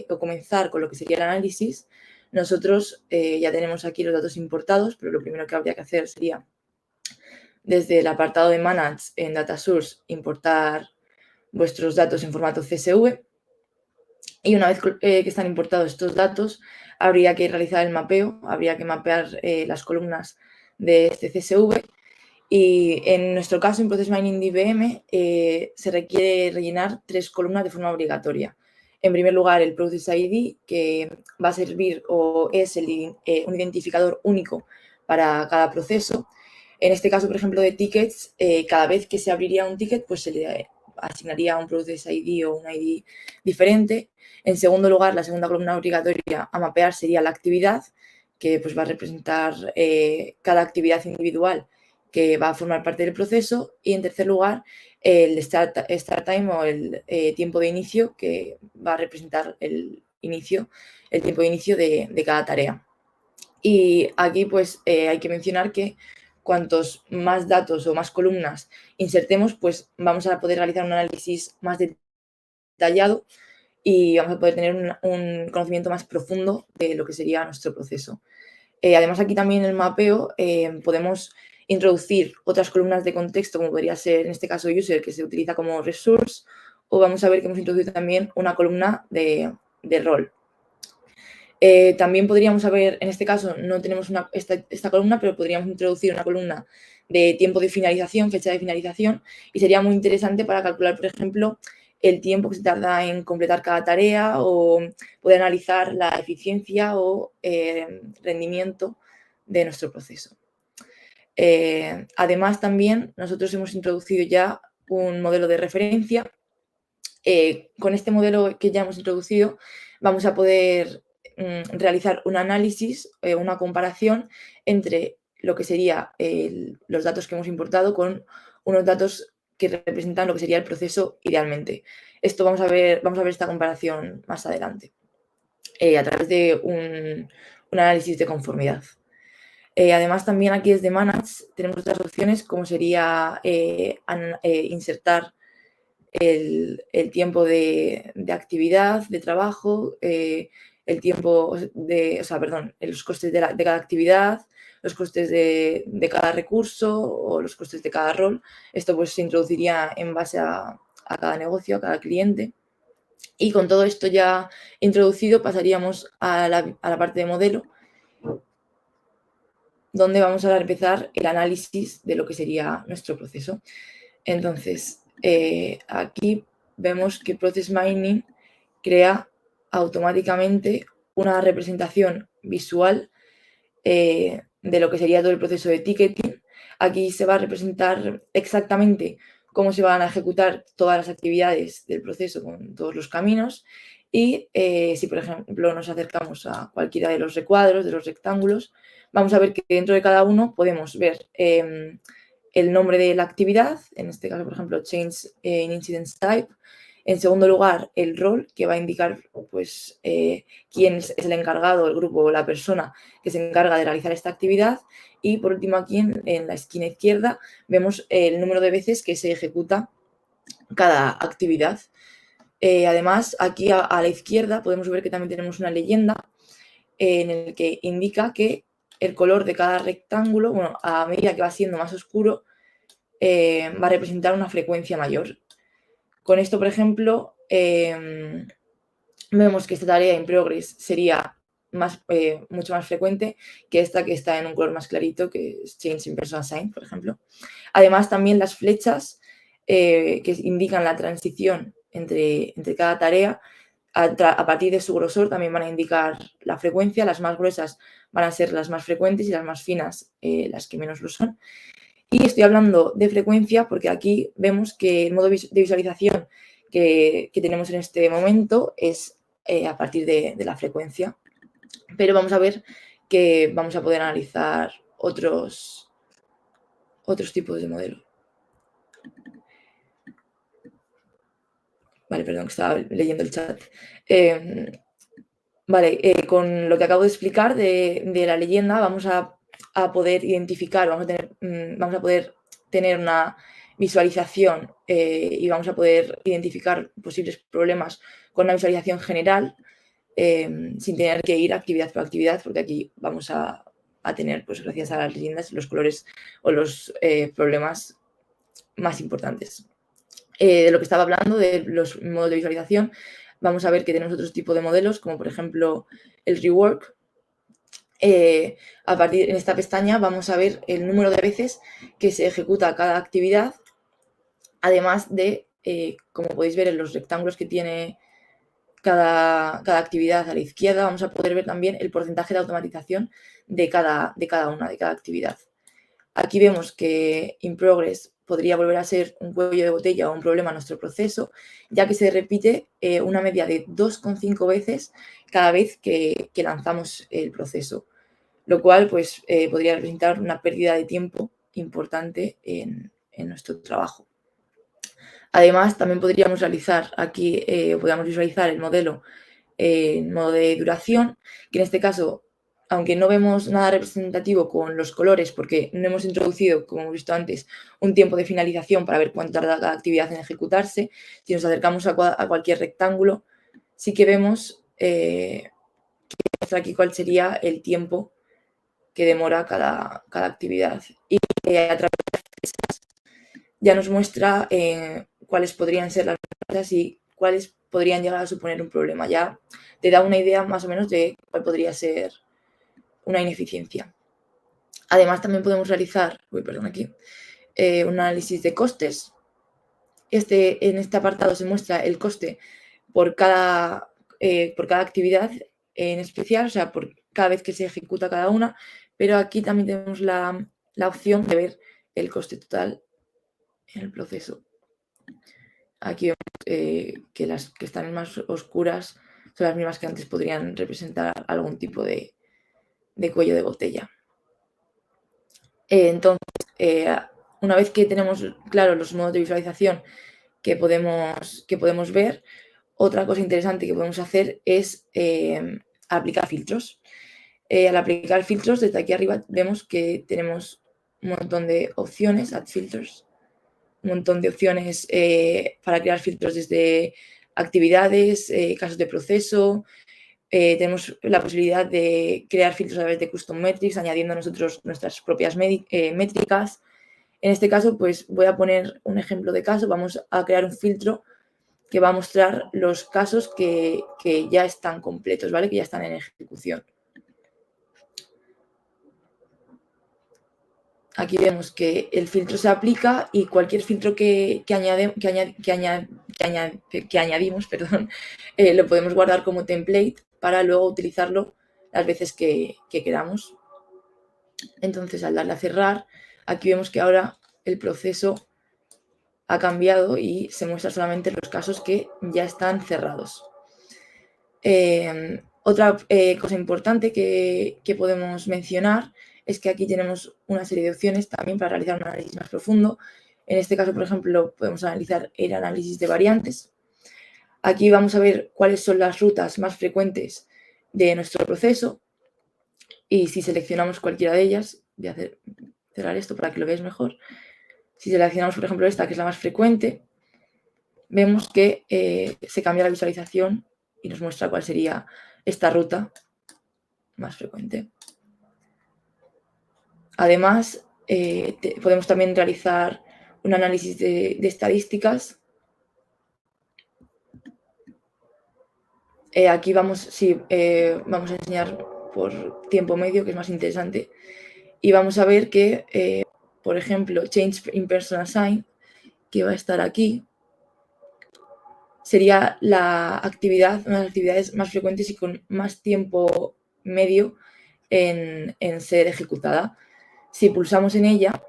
[SPEAKER 2] o comenzar con lo que sería el análisis, nosotros ya tenemos aquí los datos importados, pero lo primero que habría que hacer sería, desde el apartado de Manage en Data Source, importar vuestros datos en formato CSV. Y una vez que están importados estos datos, habría que realizar el mapeo, habría que mapear las columnas de este CSV. Y en nuestro caso, en Process Mining de IBM, se requiere rellenar 3 columnas de forma obligatoria. En primer lugar, el Process ID, que va a servir o es un identificador único para cada proceso. En este caso, por ejemplo, de tickets, cada vez que se abriría un ticket, pues se le asignaría un Process ID o un ID diferente. En segundo lugar, la segunda columna obligatoria a mapear sería la actividad, que pues va a representar cada actividad individual que va a formar parte del proceso. Y en tercer lugar, el start time o el tiempo de inicio, que va a representar el tiempo de inicio de cada tarea. Y aquí pues hay que mencionar que cuantos más datos o más columnas insertemos, pues vamos a poder realizar un análisis más detallado y vamos a poder tener un conocimiento más profundo de lo que sería nuestro proceso. Además, aquí también en el mapeo podemos introducir otras columnas de contexto, como podría ser en este caso user, que se utiliza como resource, o vamos a ver que hemos introducido también una columna de rol. También podríamos haber, en este caso no tenemos esta columna, pero podríamos introducir una columna de tiempo de finalización, fecha de finalización, y sería muy interesante para calcular, por ejemplo, el tiempo que se tarda en completar cada tarea o poder analizar la eficiencia o rendimiento de nuestro proceso. Además, también nosotros hemos introducido ya un modelo de referencia. Con este modelo que ya hemos introducido, vamos a poder realizar un análisis, una comparación entre lo que sería los datos que hemos importado con unos datos que representan lo que sería el proceso idealmente. Esto vamos a ver esta comparación más adelante a través de un análisis de conformidad. Además, también aquí desde Manage tenemos otras opciones como sería insertar el tiempo de actividad, de trabajo, el tiempo de, los costes de cada actividad, los costes de cada recurso o los costes de cada rol. Esto pues se introduciría en base a cada negocio, a cada cliente. Y con todo esto ya introducido pasaríamos a la parte de modelo, donde vamos a empezar el análisis de lo que sería nuestro proceso. Entonces, aquí vemos que Process Mining crea automáticamente una representación visual de lo que sería todo el proceso de ticketing. Aquí se va a representar exactamente cómo se van a ejecutar todas las actividades del proceso con todos los caminos y si, por ejemplo, nos acercamos a cualquiera de los recuadros, de los rectángulos, vamos a ver que dentro de cada uno podemos ver el nombre de la actividad, en este caso, por ejemplo, Change in Incidence Type. En segundo lugar, el rol, que va a indicar pues, quién es el encargado, el grupo o la persona que se encarga de realizar esta actividad. Y por último, aquí en la esquina izquierda vemos el número de veces que se ejecuta cada actividad. Además, aquí a la izquierda podemos ver que también tenemos una leyenda en el que indica que el color de cada rectángulo, bueno, a medida que va siendo más oscuro, va a representar una frecuencia mayor. Con esto, por ejemplo, vemos que esta tarea in progress sería mucho más frecuente que esta que está en un color más clarito, que es Change in Person Assigned, por ejemplo. Además, también las flechas que indican la transición entre cada tarea, a partir de su grosor también van a indicar la frecuencia. Las más gruesas van a ser las más frecuentes y las más finas las que menos lo son. Y estoy hablando de frecuencia porque aquí vemos que el modo de visualización que tenemos en este momento es a partir de la frecuencia. Pero vamos a ver que vamos a poder analizar otros tipos de modelos. Vale, perdón, que estaba leyendo el chat. Con lo que acabo de explicar de la leyenda vamos a poder identificar, vamos a poder tener una visualización y vamos a poder identificar posibles problemas con una visualización general sin tener que ir actividad por actividad, porque aquí vamos a tener, pues gracias a las leyendas, los colores o los problemas más importantes. De lo que estaba hablando, de los modos de visualización, vamos a ver que tenemos otro tipo de modelos, como por ejemplo el rework. En esta pestaña vamos a ver el número de veces que se ejecuta cada actividad, además de, como podéis ver en los rectángulos que tiene cada actividad a la izquierda, vamos a poder ver también el porcentaje de automatización de cada actividad. Aquí vemos que in progress podría volver a ser un cuello de botella o un problema en nuestro proceso, ya que se repite una media de 2,5 veces cada vez que lanzamos el proceso, lo cual pues, podría representar una pérdida de tiempo importante en nuestro trabajo. Además, también podríamos realizar aquí, podríamos visualizar el modelo en modo de duración, que en este caso, aunque no vemos nada representativo con los colores porque no hemos introducido, como hemos visto antes, un tiempo de finalización para ver cuánto tarda cada actividad en ejecutarse, si nos acercamos a cualquier rectángulo, sí que vemos que muestra aquí cuál sería el tiempo que demora cada actividad. Y a través de estas ya nos muestra cuáles podrían ser las cosas y cuáles podrían llegar a suponer un problema. Ya te da una idea más o menos de cuál podría ser una ineficiencia. Además, también podemos realizar un análisis de costes. En este apartado se muestra el coste por cada actividad en especial, o sea, por cada vez que se ejecuta cada una, pero aquí también tenemos la opción de ver el coste total en el proceso. Aquí vemos que las que están más oscuras son las mismas que antes podrían representar algún tipo de cuello de botella. Entonces, una vez que tenemos claros los modos de visualización que podemos ver, otra cosa interesante que podemos hacer es aplicar filtros. Al aplicar filtros, desde aquí arriba vemos que tenemos un montón de opciones, add filters, un montón de opciones para crear filtros desde actividades, casos de proceso. Tenemos la posibilidad de crear filtros a través de custom metrics, añadiendo nosotros nuestras propias métricas. En este caso, pues voy a poner un ejemplo de caso. Vamos a crear un filtro que va a mostrar los casos que ya están completos, ¿vale? Que ya están en ejecución. Aquí vemos que el filtro se aplica y cualquier filtro que añadimos, lo podemos guardar como template para luego utilizarlo las veces que queramos. Entonces, al darle a cerrar, aquí vemos que ahora el proceso ha cambiado y se muestra solamente los casos que ya están cerrados. Otra cosa importante que podemos mencionar es que aquí tenemos una serie de opciones también para realizar un análisis más profundo. En este caso, por ejemplo, podemos analizar el análisis de variantes. Aquí vamos a ver cuáles son las rutas más frecuentes de nuestro proceso y si seleccionamos cualquiera de ellas, voy a cerrar esto para que lo veáis mejor. Si seleccionamos, por ejemplo, esta, que es la más frecuente, vemos que se cambia la visualización y nos muestra cuál sería esta ruta más frecuente. Además, podemos también realizar un análisis de estadísticas. Aquí vamos a enseñar por tiempo medio, que es más interesante. Y vamos a ver que, por ejemplo, Change in Person Assigned, que va a estar aquí, sería una de las actividades más frecuentes y con más tiempo medio en ser ejecutada. Si pulsamos en ella,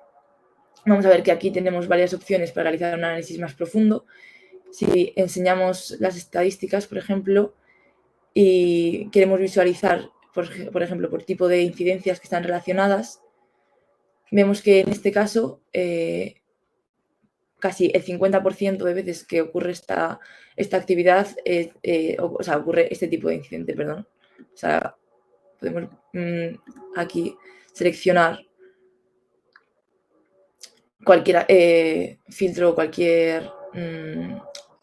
[SPEAKER 2] vamos a ver que aquí tenemos varias opciones para realizar un análisis más profundo. Si enseñamos las estadísticas, por ejemplo, y queremos visualizar, por ejemplo, por tipo de incidencias que están relacionadas, vemos que en este caso casi el 50% de veces que ocurre esta actividad, ocurre este tipo de incidente, perdón. O sea, podemos aquí seleccionar cualquier filtro, cualquier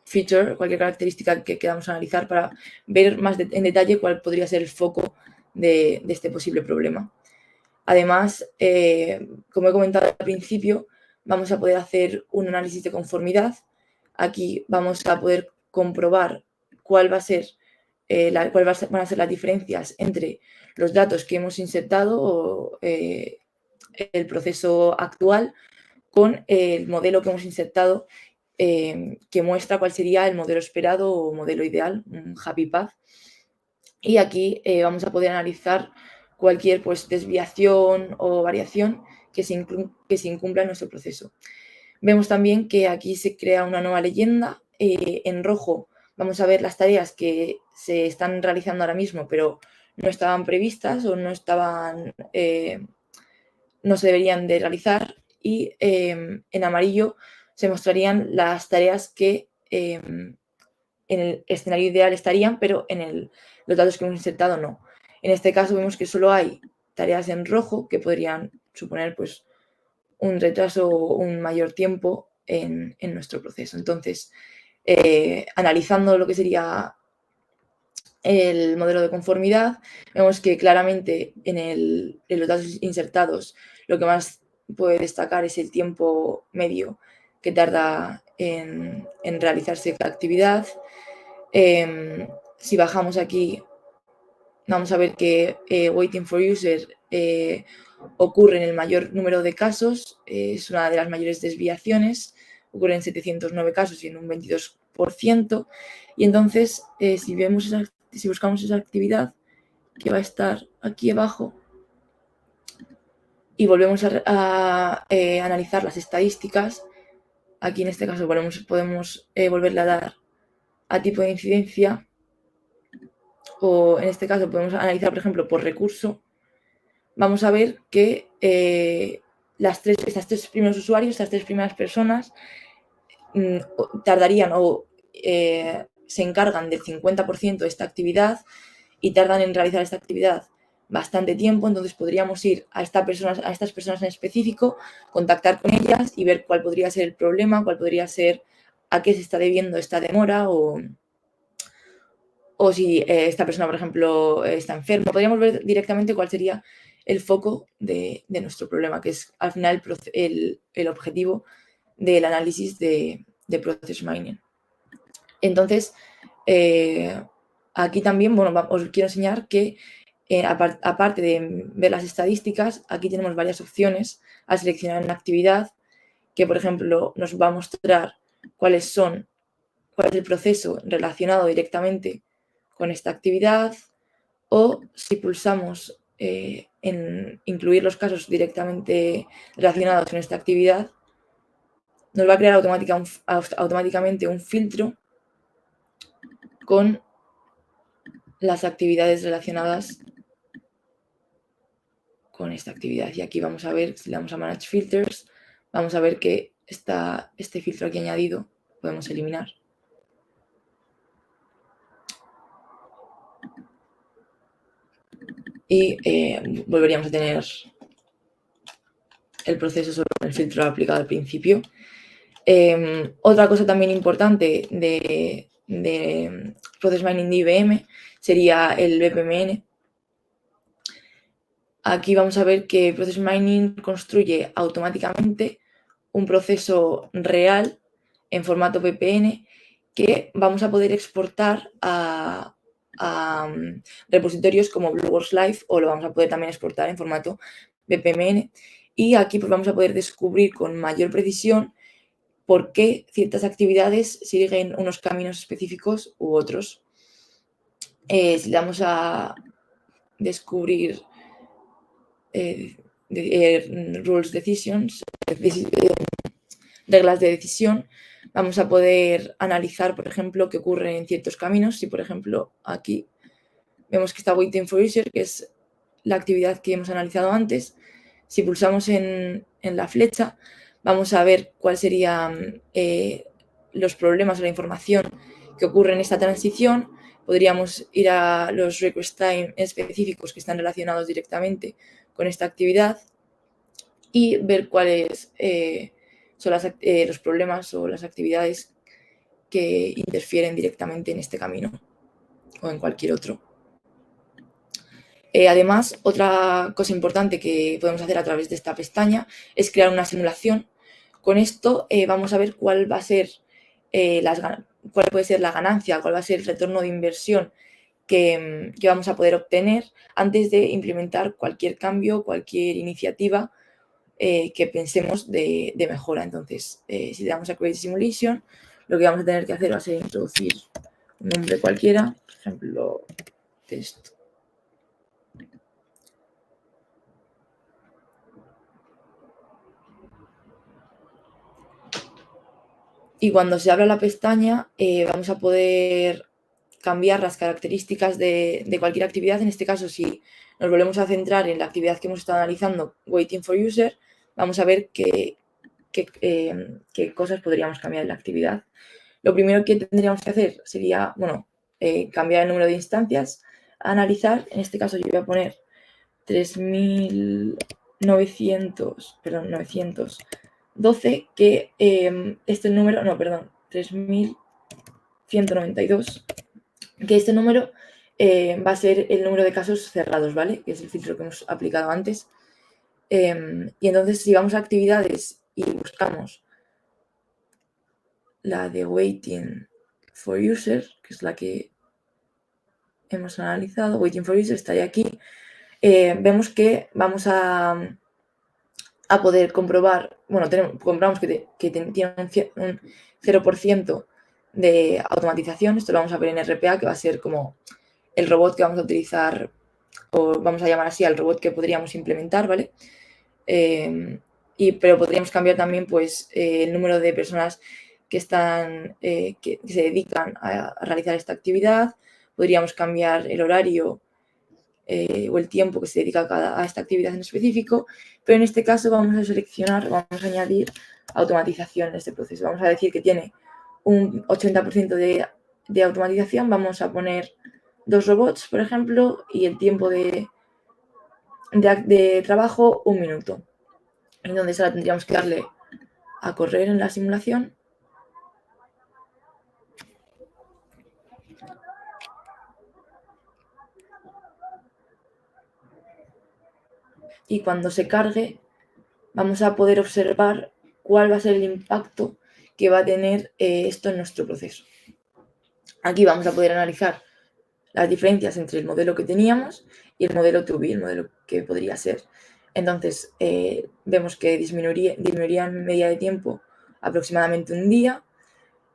[SPEAKER 2] feature, cualquier característica que queramos analizar para ver más en detalle cuál podría ser el foco de este posible problema. Además, como he comentado al principio, vamos a poder hacer un análisis de conformidad. Aquí vamos a poder comprobar cuál van a ser las diferencias entre los datos que hemos insertado o el proceso actual con el modelo que hemos insertado, que muestra cuál sería el modelo esperado o modelo ideal, un happy path. Y aquí vamos a poder analizar cualquier desviación o variación que se incumpla en nuestro proceso. Vemos también que aquí se crea una nueva leyenda. En rojo vamos a ver las tareas que se están realizando ahora mismo, pero no estaban previstas o no se deberían de realizar. Y en amarillo se mostrarían las tareas que en el escenario ideal estarían, pero en los datos que hemos insertado no. En este caso vemos que solo hay tareas en rojo que podrían suponer un retraso o un mayor tiempo en nuestro proceso. Entonces, analizando lo que sería el modelo de conformidad, vemos que claramente en los datos insertados lo que más puede destacar es el tiempo medio que tarda en realizarse cada actividad. Si bajamos aquí, vamos a ver que Waiting for User ocurre en el mayor número de casos, es una de las mayores desviaciones, ocurre en 709 casos y en un 22%. Y entonces, si buscamos esa actividad, que va a estar aquí abajo, y volvemos a analizar las estadísticas, aquí en este caso podemos volverle a dar a tipo de incidencia, o en este caso podemos analizar, por ejemplo, por recurso. Vamos a ver que estas tres primeros usuarios, estas tres primeras personas, tardarían o se encargan del 50% de esta actividad y tardan en realizar esta actividad bastante tiempo. Entonces podríamos ir a estas personas en específico, contactar con ellas y ver cuál podría ser el problema, cuál podría ser a qué se está debiendo esta demora, o si esta persona, por ejemplo, está enferma. Podríamos ver directamente cuál sería el foco de nuestro problema, que es al final el objetivo del análisis de Process Mining. Entonces, aquí también, bueno, os quiero enseñar que aparte de ver las estadísticas, aquí tenemos varias opciones a seleccionar en la actividad, que por ejemplo nos va a mostrar cuál es el proceso relacionado directamente con esta actividad, o si pulsamos en incluir los casos directamente relacionados con esta actividad, nos va a crear automáticamente un filtro con las actividades relacionadas con esta actividad. Y aquí vamos a ver, si le damos a Manage Filters, vamos a ver que este filtro aquí añadido podemos eliminar. Y volveríamos a tener el proceso solo con el filtro aplicado al principio. Otra cosa también importante de Process Mining de IBM sería el BPMN. Aquí vamos a ver que Process Mining construye automáticamente un proceso real en formato VPN que vamos a poder exportar a repositorios como BlueWorks Live, o lo vamos a poder también exportar en formato BPMN. Y aquí pues vamos a poder descubrir con mayor precisión por qué ciertas actividades siguen unos caminos específicos u otros. Si le damos a descubrir rules decisions, reglas de decisión, vamos a poder analizar, por ejemplo, qué ocurre en ciertos caminos. Si, por ejemplo, aquí vemos que está Waiting for User, que es la actividad que hemos analizado antes, si pulsamos en la flecha, vamos a ver cuáles serían los problemas o la información que ocurre en esta transición. Podríamos ir a los request time específicos que están relacionados directamente con esta actividad y ver cuáles son los problemas o las actividades que interfieren directamente en este camino o en cualquier otro. Además, otra cosa importante que podemos hacer a través de esta pestaña es crear una simulación. Con esto vamos a ver cuál va a ser cuál puede ser la ganancia, cuál va a ser el retorno de inversión que vamos a poder obtener antes de implementar cualquier cambio, cualquier iniciativa que pensemos de mejora. Entonces, si le damos a Create Simulation, lo que vamos a tener que hacer va a ser introducir un nombre cualquiera, por ejemplo, test. Y cuando se abra la pestaña, vamos a poder cambiar las características de cualquier actividad. En este caso, si nos volvemos a centrar en la actividad que hemos estado analizando, Waiting for User, vamos a ver qué cosas podríamos cambiar en la actividad. Lo primero que tendríamos que hacer sería, bueno, cambiar el número de instancias a analizar. En este caso yo voy a poner 912, que este número, no, perdón, 3192, que este número va a ser el número de casos cerrados, ¿vale? Que es el filtro que hemos aplicado antes. Y entonces, si vamos a actividades y buscamos la de Waiting for User, que es la que hemos analizado, Waiting for User, está ahí aquí, vemos que vamos a poder comprobar, bueno, comprobamos que tiene un 0% de automatización. Esto lo vamos a ver en RPA, que va a ser como el robot que vamos a utilizar, o vamos a llamar así al robot que podríamos implementar, ¿vale? Pero podríamos cambiar también pues, el número de personas que se dedican a realizar esta actividad. Podríamos cambiar el horario o el tiempo que se dedica a esta actividad en específico, pero en este caso vamos a añadir automatización en este proceso. Vamos a decir que tiene un 80% de automatización, vamos a poner 2 robots, por ejemplo, y el tiempo de trabajo 1 minuto. Entonces ahora tendríamos que darle a correr en la simulación. Y cuando se cargue, vamos a poder observar cuál va a ser el impacto que va a tener esto en nuestro proceso. Aquí vamos a poder analizar las diferencias entre el modelo que teníamos y el modelo to be, el modelo que podría ser. Entonces, vemos que disminuiría en media de tiempo aproximadamente 1 día,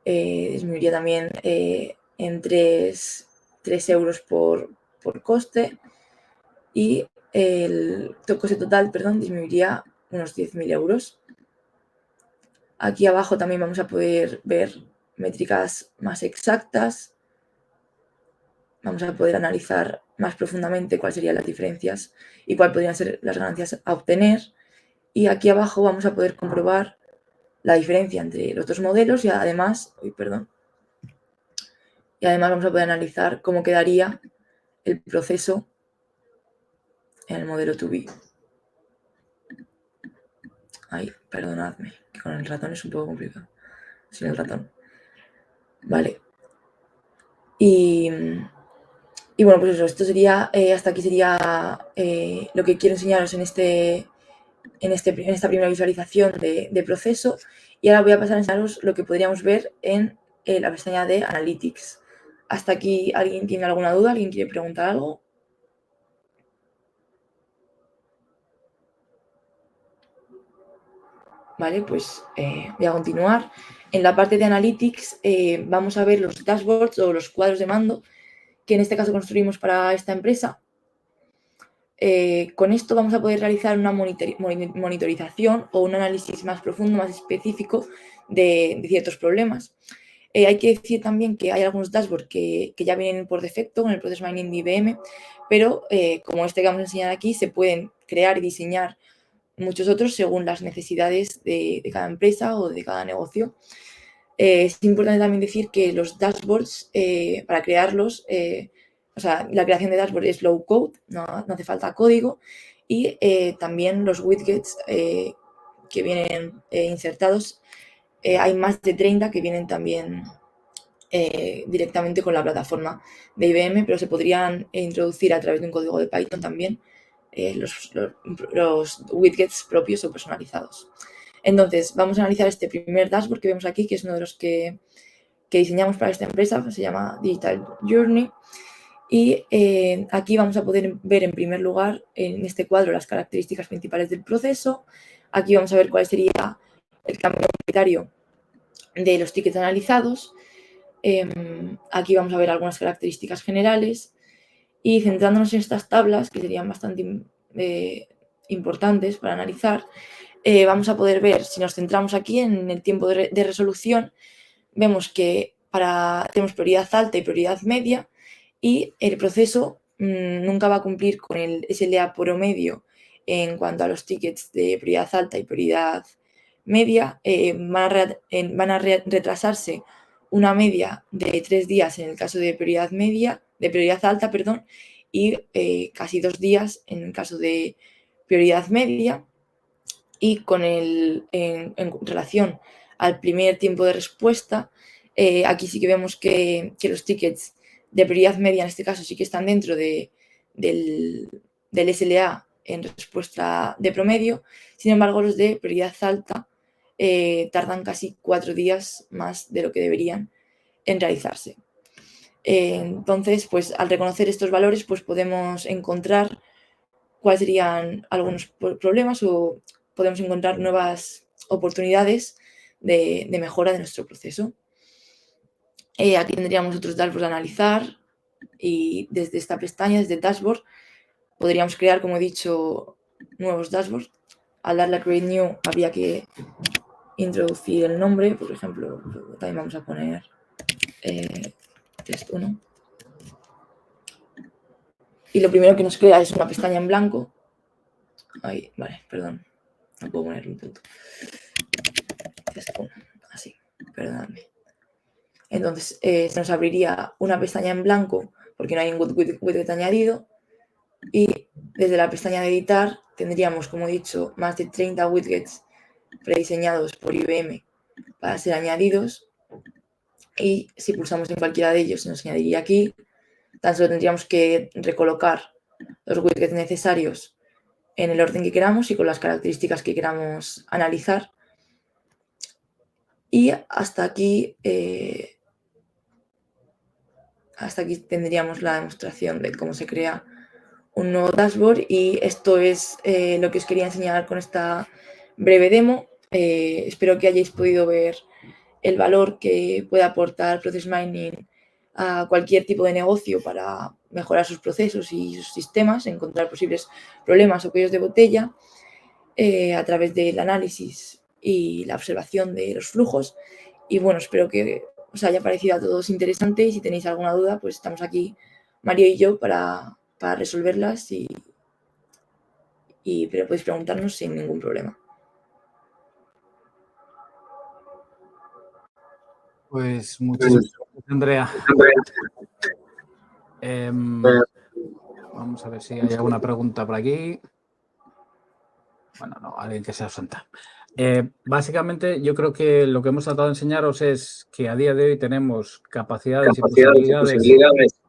[SPEAKER 2] disminuiría también en 3 euros por coste, y el coste total, disminuiría unos 10.000 euros. Aquí abajo también vamos a poder ver métricas más exactas. Vamos a poder analizar más profundamente cuáles serían las diferencias y cuáles podrían ser las ganancias a obtener. Y aquí abajo vamos a poder comprobar la diferencia entre los dos modelos y además, vamos a poder analizar cómo quedaría el proceso en el modelo to be. Ay, perdonadme, que con el ratón es un poco complicado. Sin el ratón. Vale. Y bueno, pues eso, esto sería, hasta aquí sería lo que quiero enseñaros en esta primera visualización de proceso. Y ahora voy a pasar a enseñaros lo que podríamos ver en la pestaña de Analytics. Hasta aquí, ¿alguien tiene alguna duda? ¿Alguien quiere preguntar algo? Vale, pues voy a continuar. En la parte de Analytics vamos a ver los dashboards o los cuadros de mando que en este caso construimos para esta empresa. Con esto vamos a poder realizar una monitorización o un análisis más profundo, más específico de ciertos problemas. Hay que decir también que hay algunos dashboards que ya vienen por defecto con el Process Mining de IBM, pero como este que vamos a enseñar aquí, se pueden crear y diseñar muchos otros según las necesidades de cada empresa o de cada negocio. Es importante también decir que los dashboards, para crearlos, la creación de dashboards es low code, no hace falta código, y también los widgets que vienen insertados, hay más de 30 que vienen también directamente con la plataforma de IBM, pero se podrían introducir a través de un código de Python también los widgets propios o personalizados. Entonces, vamos a analizar este primer dashboard que vemos aquí, que es uno de los que diseñamos para esta empresa, se llama Digital Journey. Y aquí vamos a poder ver en primer lugar en este cuadro las características principales del proceso. Aquí vamos a ver cuál sería el cambio prioritario de los tickets analizados. Aquí vamos a ver algunas características generales y centrándonos en estas tablas, que serían bastante importantes para analizar, vamos a poder ver, si nos centramos aquí en el tiempo de resolución, vemos que tenemos prioridad alta y prioridad media y el proceso nunca va a cumplir con el SLA promedio en cuanto a los tickets de prioridad alta y prioridad media. Van a retrasarse una media de 3 días en el caso de prioridad alta, y casi 2 días en el caso de prioridad media. Y en relación al primer tiempo de respuesta, aquí sí que vemos que los tickets de prioridad media en este caso sí que están dentro del SLA en respuesta de promedio. Sin embargo, los de prioridad alta tardan casi 4 días más de lo que deberían en realizarse. Entonces, pues al reconocer estos valores, pues podemos encontrar cuáles serían algunos problemas o podemos encontrar nuevas oportunidades de mejora de nuestro proceso. Aquí tendríamos otros dashboards a analizar y desde esta pestaña, desde el dashboard, podríamos crear, como he dicho, nuevos dashboards. Al darle a Create New habría que introducir el nombre, por ejemplo, también vamos a poner test 1. Y lo primero que nos crea es una pestaña en blanco. Ahí, vale, perdón. No puedo poner un punto. Test 1, así, perdonadme. Entonces, se nos abriría una pestaña en blanco porque no hay un widget añadido. Y desde la pestaña de editar tendríamos, como he dicho, más de 30 widgets prediseñados por IBM para ser añadidos. Y si pulsamos en cualquiera de ellos, se nos añadiría aquí. Tan solo tendríamos que recolocar los widgets necesarios en el orden que queramos y con las características que queramos analizar. Y hasta aquí tendríamos la demostración de cómo se crea un nuevo dashboard, y esto es lo que os quería enseñar con esta breve demo. Espero que hayáis podido ver el valor que puede aportar Process Mining a cualquier tipo de negocio para mejorar sus procesos y sus sistemas, encontrar posibles problemas o cuellos de botella a través del análisis y la observación de los flujos. Y bueno, espero que os haya parecido a todos interesante, y si tenéis alguna duda, pues estamos aquí, Mario y yo, para resolverlas pero podéis preguntarnos sin ningún problema.
[SPEAKER 1] Pues muchísimas gracias, Andrea. Vamos a ver si hay alguna pregunta por aquí. Bueno, no, alguien que se ausenta. Básicamente, yo creo que lo que hemos tratado de enseñaros es que a día de hoy tenemos capacidades y posibilidades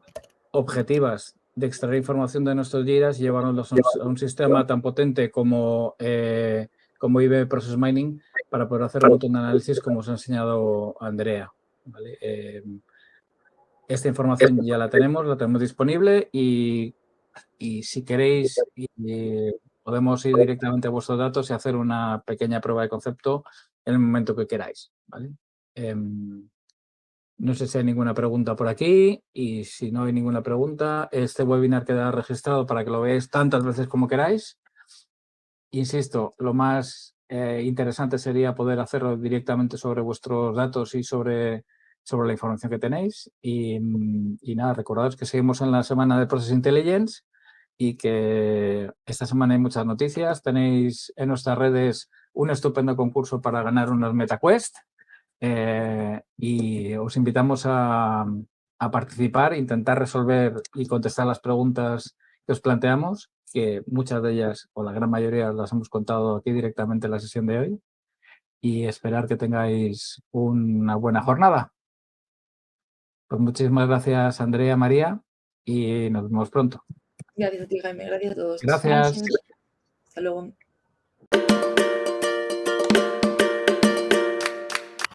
[SPEAKER 1] objetivas de extraer información de nuestros giras y llevarnos a un sistema tan potente como IBM Process Mining para poder hacer un montón de análisis como os ha enseñado Andrea, ¿vale? Esta información ya la tenemos disponible, y si queréis podemos ir directamente a vuestros datos y hacer una pequeña prueba de concepto en el momento que queráis, ¿vale? No sé si hay ninguna pregunta por aquí, y si no hay ninguna pregunta, este webinar quedará registrado para que lo veáis tantas veces como queráis. Insisto, lo más interesante sería poder hacerlo directamente sobre vuestros datos y sobre la información que tenéis. Y nada, recordaos que seguimos en la semana de Process Intelligence y que esta semana hay muchas noticias. Tenéis en nuestras redes un estupendo concurso para ganar unos MetaQuest. Y os invitamos a participar, intentar resolver y contestar las preguntas que os planteamos, que muchas de ellas, o la gran mayoría, las hemos contado aquí directamente en la sesión de hoy, y esperar que tengáis una buena jornada. Pues muchísimas gracias, Andrea, María, y nos vemos pronto.
[SPEAKER 2] Gracias a ti, Jaime. Gracias a todos.
[SPEAKER 1] Gracias.
[SPEAKER 2] Hasta luego.